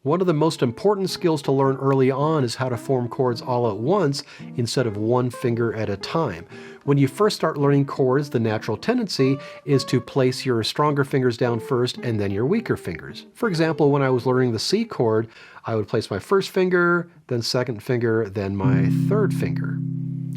One of the most important skills to learn early on is how to form chords all at once instead of one finger at a time. When you first start learning chords, the natural tendency is to place your stronger fingers down first and then your weaker fingers. For example, when I was learning the C chord, I would place my first finger, then second finger, then my third finger.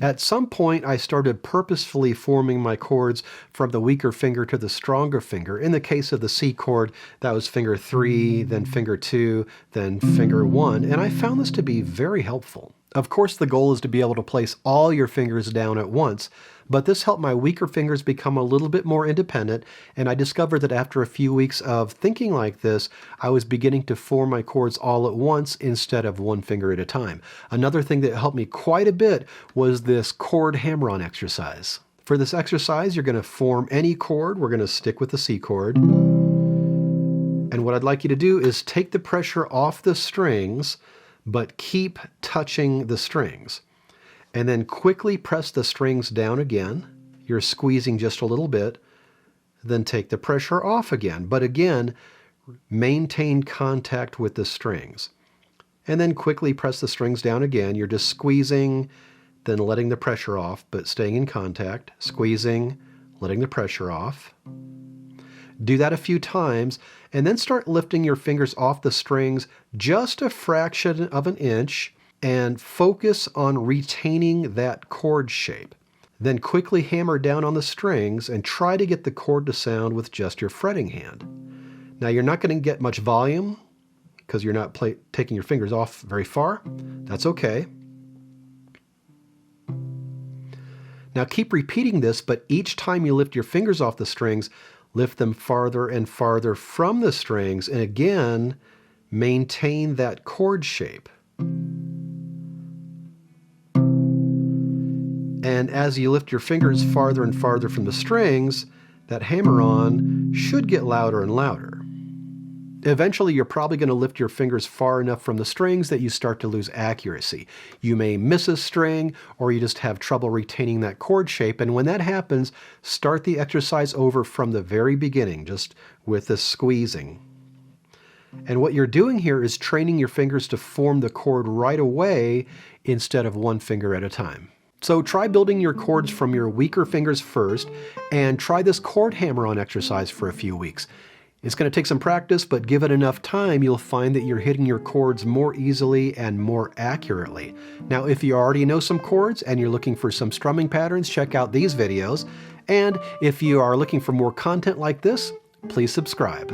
At some point, I started purposefully forming my chords from the weaker finger to the stronger finger. In the case of the C chord, that was finger 3, then finger 2, then finger 1, and I found this to be very helpful. Of course, the goal is to be able to place all your fingers down at once, but this helped my weaker fingers become a little bit more independent, and I discovered that after a few weeks of thinking like this, I was beginning to form my chords all at once instead of one finger at a time. Another thing that helped me quite a bit was this chord hammer-on exercise. For this exercise, you're going to form any chord. We're going to stick with the C chord. And what I'd like you to do is take the pressure off the strings, but keep touching the strings. And then quickly press the strings down again. You're squeezing just a little bit. Then take the pressure off again. But again, maintain contact with the strings. And then quickly press the strings down again. You're just squeezing, then letting the pressure off, but staying in contact. Squeezing, letting the pressure off. Do that a few times, and then start lifting your fingers off the strings just a fraction of an inch, and focus on retaining that chord shape. Then quickly hammer down on the strings and try to get the chord to sound with just your fretting hand. Now you're not going to get much volume because you're not taking your fingers off very far. That's okay. Now keep repeating this, but each time you lift your fingers off the strings, lift them farther and farther from the strings, and again, maintain that chord shape. And as you lift your fingers farther and farther from the strings, that hammer-on should get louder and louder. Eventually, you're probably going to lift your fingers far enough from the strings that you start to lose accuracy. You may miss a string, or you just have trouble retaining that chord shape, and when that happens, start the exercise over from the very beginning, just with the squeezing. And what you're doing here is training your fingers to form the chord right away instead of one finger at a time. So try building your chords from your weaker fingers first, and try this chord hammer-on exercise for a few weeks. It's going to take some practice, but give it enough time, you'll find that you're hitting your chords more easily and more accurately. Now, if you already know some chords and you're looking for some strumming patterns, check out these videos. And if you are looking for more content like this, please subscribe.